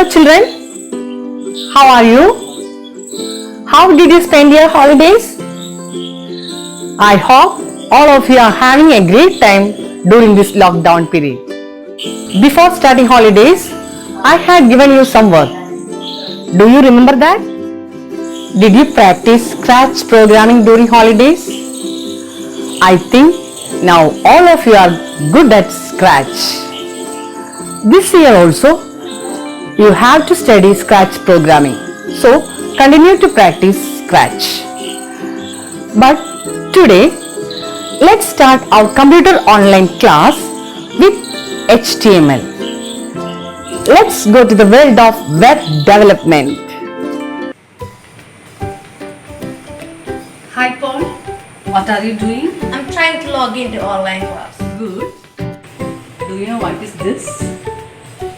Hello children, how are you? How did you spend your holidays? I hope all of you are having a great time during this lockdown period. Before starting holidays, I had given you some work. Do you remember that? Did you practice Scratch programming during holidays? I think now all of you are good at Scratch. This year also, you have to study Scratch programming. So, continue to practice Scratch. But today, let's start our computer online class with HTML. Let's go to the world of web development. Hi Paul, what are you doing? I'm trying to log into online class. Good. Do you know what is this?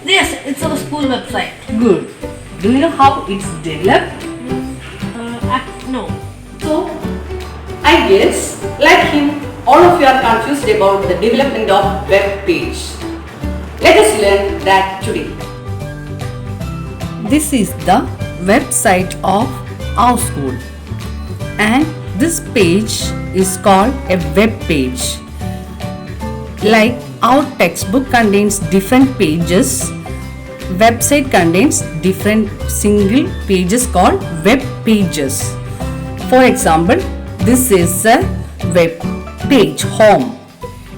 Yes, it's on a school website. Good. Do you know how it's developed? No. So, I guess, like him, all of you are confused about the development of web page. Let us learn that today. This is the website of our school, and this page is called a web page. Like our textbook contains different pages, website contains different single pages called web pages. For example, this is a web page, home.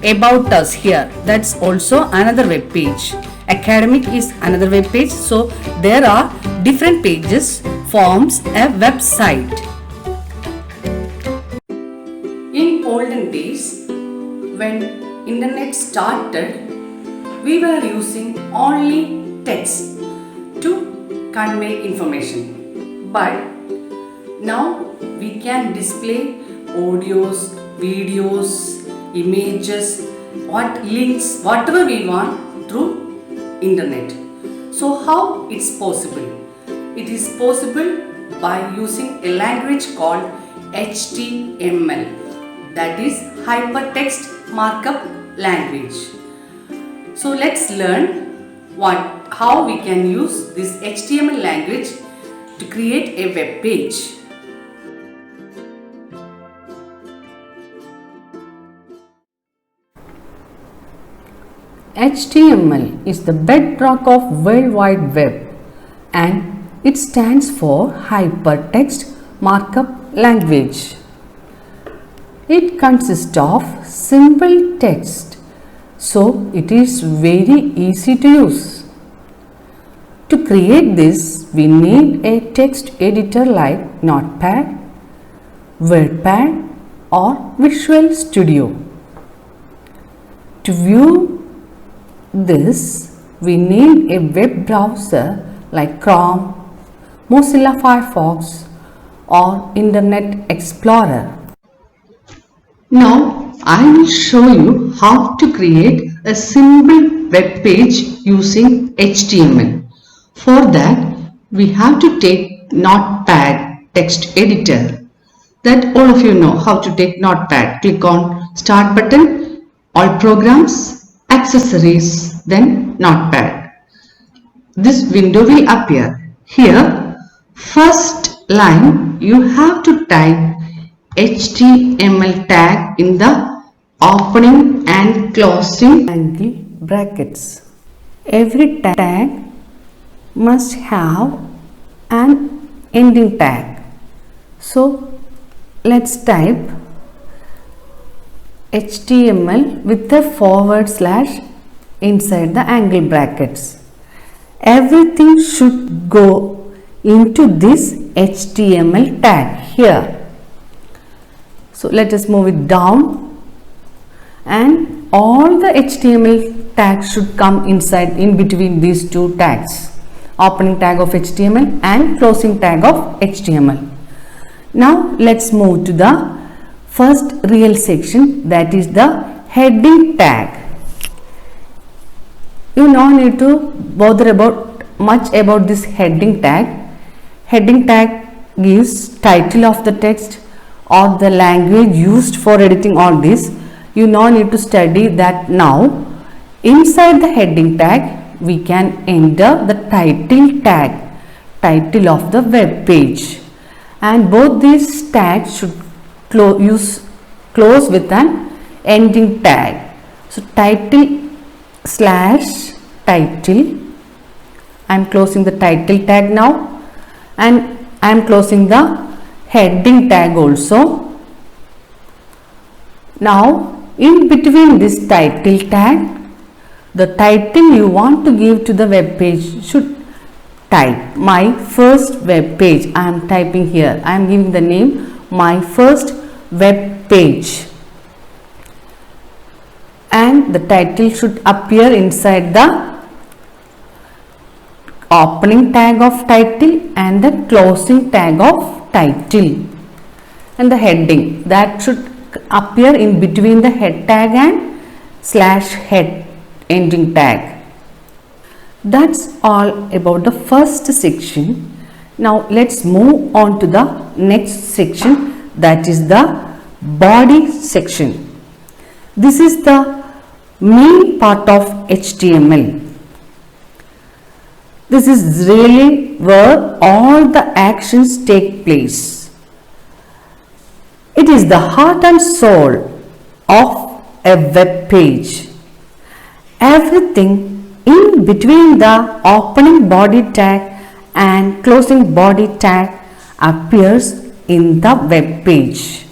About us here, that's also another web page. Academic is another web page. So there are different pages forms a website. In olden days, when internet started, we were using only text to convey information. But now we can display audios, videos, images, links, whatever we want through internet. So how it's possible? It is possible by using a language called HTML, that is Hypertext Markup Language. So let's learn how we can use this HTML language to create a web page. HTML is the bedrock of World Wide Web, and it stands for Hypertext Markup Language. It consists of simple text, so it is very easy to use. To create this, we need a text editor like Notepad, WordPad or Visual Studio. To view this, we need a web browser like Chrome, Mozilla Firefox or Internet Explorer. Now I will show you how to create a simple web page using HTML. For that, we have to take Notepad text editor. That all of you know how to take Notepad. Click on Start button, All Programs, Accessories, then Notepad. This window will appear. Here, first line you have to type HTML tag in the opening and closing angle brackets. Every tag must have an ending tag. So let's type HTML with a forward slash inside the angle brackets. Everything should go into this HTML tag here. So let us move it down, and all the HTML tags should come inside in between these two tags, opening tag of HTML and closing tag of HTML. Now let's move to the first real section, that is the heading tag. You no need to bother much about this heading tag. Heading tag gives title of the text or the language used for editing all this. You no need to study that now. Inside the heading tag we can enter the title tag, title of the web page, and both these tags should close with an ending tag. So title slash title, I am closing the title tag now, and I am closing the heading tag also. Now in between this title tag, the title you want to give to the web page should type my first web page. I am typing here, I am giving the name my first web page, and the title should appear inside the opening tag of title and the closing tag of title, and the heading that should appear in between the head tag and slash head ending tag. That's all about the first section. Now let's move on to the next section, that is the body section. This is the main part of HTML. This is really where all the actions take place. It is the heart and soul of a web page. Everything in between the opening body tag and closing body tag appears in the web page.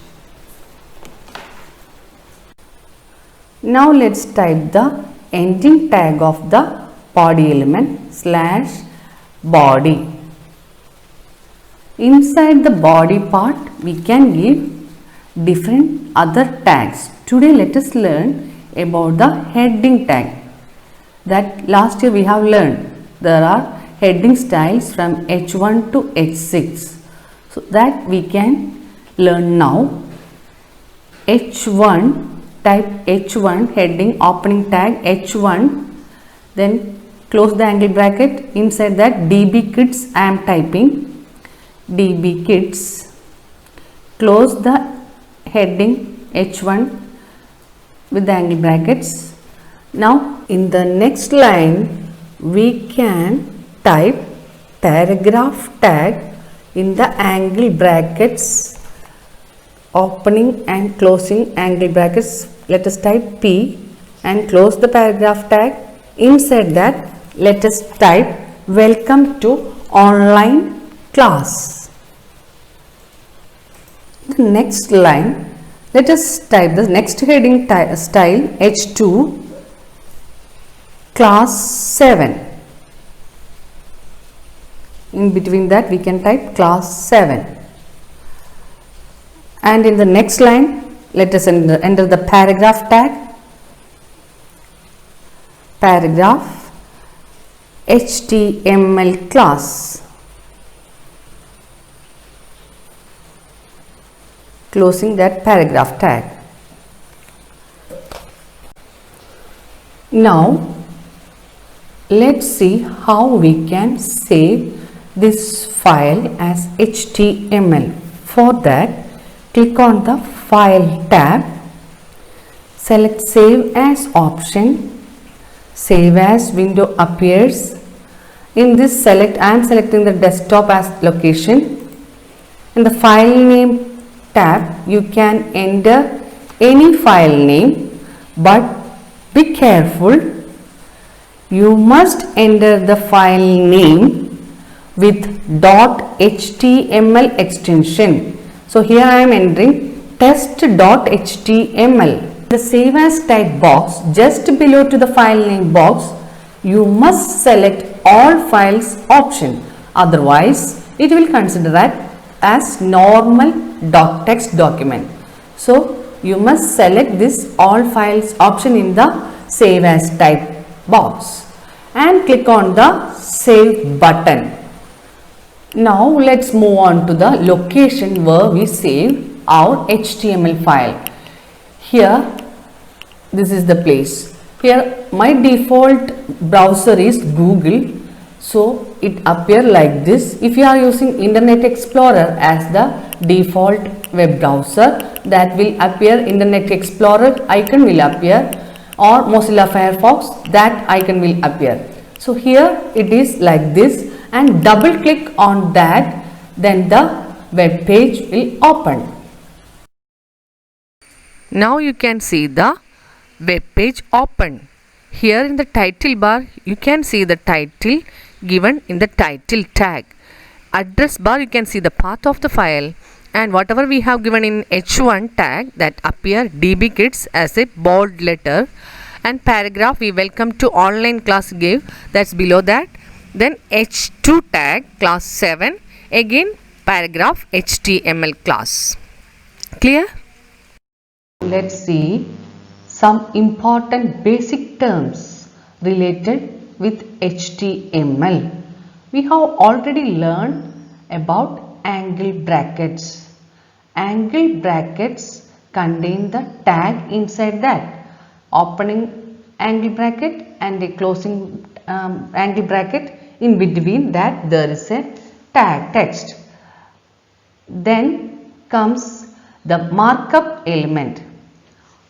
Now let's type the ending tag of the body element slash body. Inside the body part we can give different other tags. Today let us learn about the heading tag that last year we have learned. There are heading styles from H1 to H6, so that we can learn now. H1, type H1 heading opening tag H1, then close the angle bracket, inside that DB Kids I am typing DB Kids, close the heading H1 with the angle brackets. Now in the next line we can type paragraph tag in the angle brackets, opening and closing angle brackets. Let us type P and close the paragraph tag. Inside that let us type welcome to online class. The next line, let us type the next heading style H2 class 7. In between that we can type class 7, and in the next line let us enter the paragraph tag, paragraph HTML class, closing that paragraph tag. Now let's see how we can save this file as HTML. For that, click on the File tab, select Save As option, Save As window appears. In this I am selecting the desktop as location. In the File Name tab, you can enter any file name, but be careful, you must enter the file name with .html extension. So here I am entering test.html. The save as type box just below to the file name box, you must select all files option, otherwise it will consider that as normal docx document. So you must select this all files option in the save as type box and click on the save button. Now let's move on to the location where we save our HTML file. Here this is the place. Here my default browser is Google, so it appear like this. If you are using Internet Explorer as the default web browser, that will appear Internet Explorer icon will appear, or Mozilla Firefox, that icon will appear. So here it is like this, and double click on that, then the web page will open. Now you can see the web page open. Here in the title bar you can see the title given in the title tag. Address bar you can see the path of the file, and whatever we have given in H1 tag that appear DB Kids as a bold letter, and paragraph we welcome to online class give, that's below that. Then H2 tag class 7, again paragraph HTML class. Clear? Let's see some important basic terms related with HTML. We have already learned about angle brackets. Angle brackets contain the tag inside that. Opening angle bracket and a closing angle bracket, in between that there is a tag text. Then comes the markup element.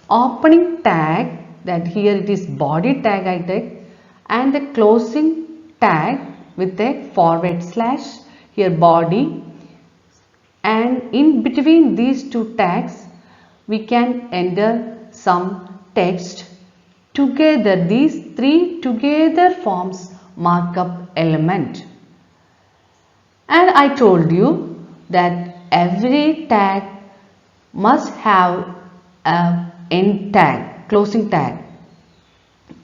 Opening tag, that here it is body tag I take, and the closing tag with a forward slash, here body, and in between these two tags we can enter some text. Together these three together forms markup element. And I told you that every tag must have a end tag, closing tag,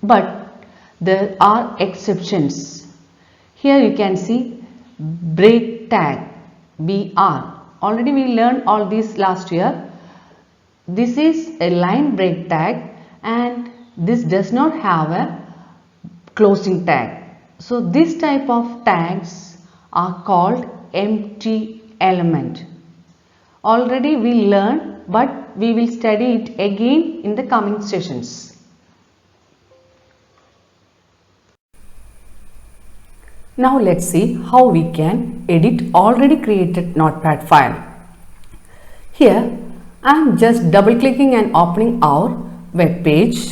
but there are exceptions. Here you can see break tag, BR. Already we learned all these last year. This is a line break tag and this does not have a closing tag. So this type of tags are called empty element. Already we learned, but we will study it again in the coming sessions. Now let's see how we can edit already created notepad file. Here I am just double clicking and opening our web page.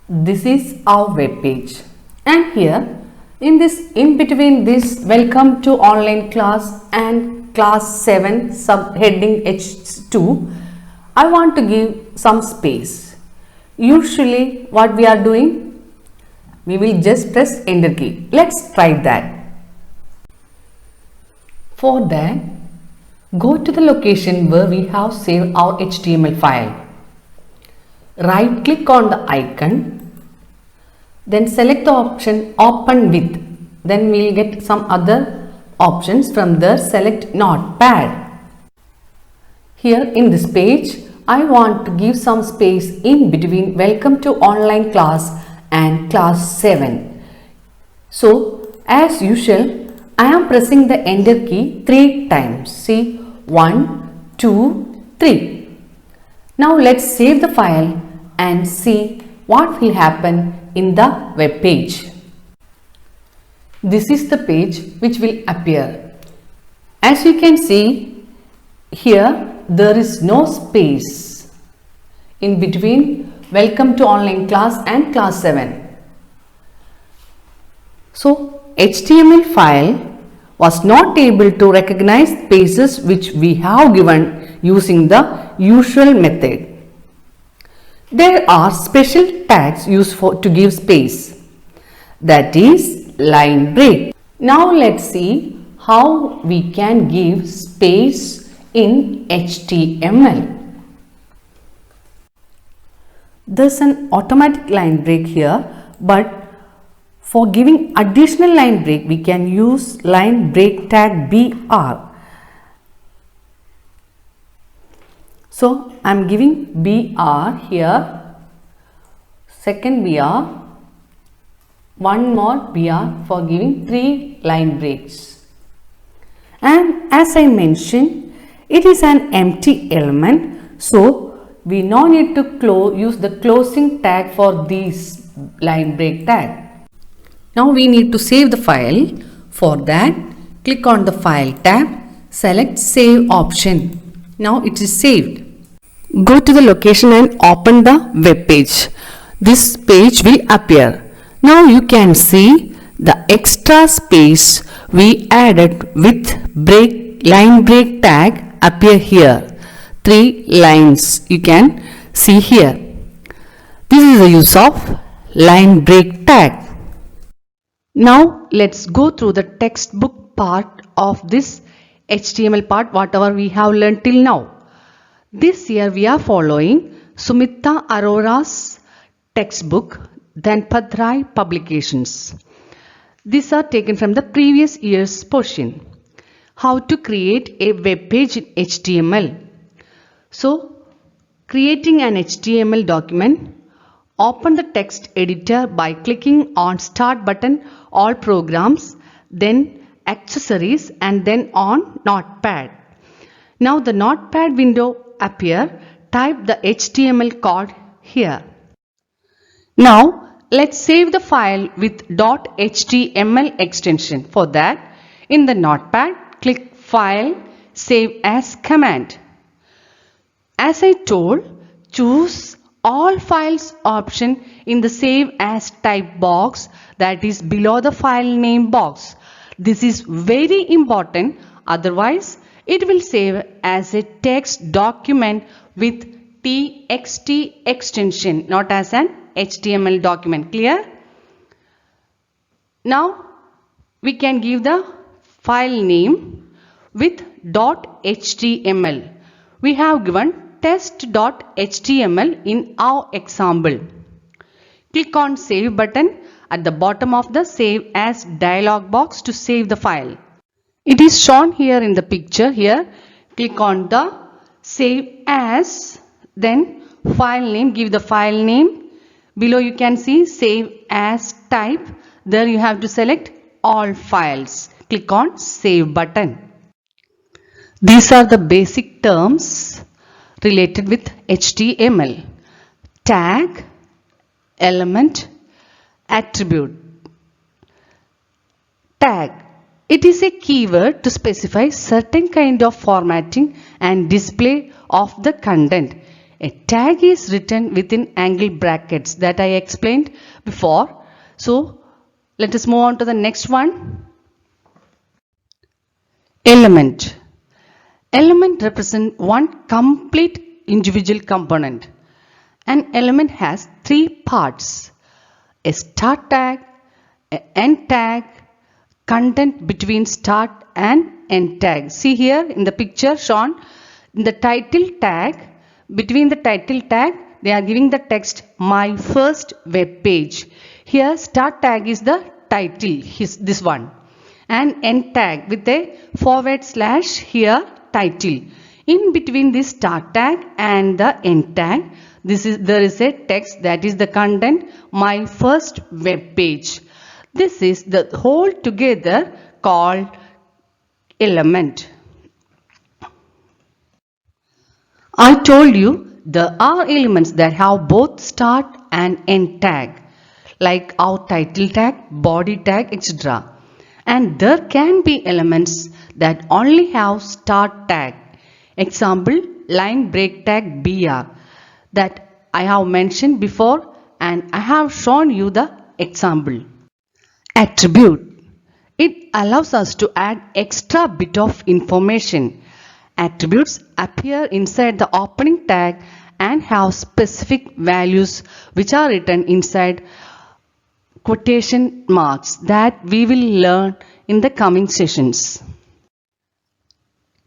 This is our web page, and here in between this welcome to online class and class 7 subheading H2, I want to give some space. Usually what we are doing, we will just press enter key. Let's try that. For that, go to the location where we have saved our HTML file. Right click on the icon, then select the option open with, then we will get some other options. From there select notepad. Here in this page I want to give some space in between welcome to online class and class 7. So as usual I am pressing the enter key 3 times. See, 1, 2, 3. Now let's save the file and see what will happen in the web page. This is the page which will appear. As you can see, here there is no space in between welcome to online class and class 7. So HTML file was not able to recognize spaces which we have given using the usual method. There are special tags used to give space, that is line break. Now let's see how we can give space in HTML. There's an automatic line break here, but for giving additional line break we can use line break tag BR. So I am giving BR here, second BR, one more BR for giving 3 line breaks. And as I mentioned, it is an empty element, so we no need to use the closing tag for this line break tag. Now we need to save the file. For that, click on the file tab, select save option. Now it is saved. Go to the location and open the web page. This page will appear. Now you can see the extra space we added with line break tag appear here. 3 lines you can see here. This is the use of line break tag. Now let's go through the textbook part of this HTML part, whatever we have learned till now. This year we are following Sumita Arora's textbook, Dhanpad Publications. These are taken from the previous year's portion. How to create a web page in HTML. So, creating an HTML document, open the text editor by clicking on Start button, All Programs, then Accessories and then on Notepad. Now the Notepad window appear. Type the HTML code here. Now let's save the file with .html extension. For that, in the Notepad, click File, Save As command. As I told, choose All Files option in the Save As type box, that is below the file name box. This is very important, otherwise it will save as a text document with txt extension, not as an HTML document. Clear? Now we can give the file name with .html. We have given test.html in our example. Click on Save button at the bottom of the Save As dialog box to save the file. It is shown here in the picture. Here, click on the Save As, then file name, give the file name. Below you can see Save As type. There you have to select All Files. Click on Save button. These are the basic terms related with HTML. Tag, element, attribute. Tag. It is a keyword to specify certain kind of formatting and display of the content. A tag is written within angle brackets that I explained before. So let us move on to the next one. Element. Element represents one complete individual component. An element has 3 parts: a start tag, an end tag, content between start and end tag. See here in the picture shown, in the title tag, between the title tag they are giving the text My First Web Page. Here start tag is the title, this one, and end tag with a / here title. In between this start tag and the end tag, there is a text, that is the content My First Web Page. This is the whole together called element. I told you there are elements that have both start and end tag, like our title tag, body tag, etc. And there can be elements that only have start tag. Example, line break tag BR that I have mentioned before, and I have shown you the example. Attribute. It allows us to add extra bit of information. Attributes appear inside the opening tag and have specific values which are written inside quotation marks that we will learn in the coming sessions.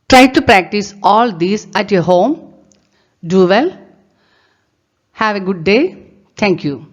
Try to practice all these at your home. Do well. Have a good day. Thank you.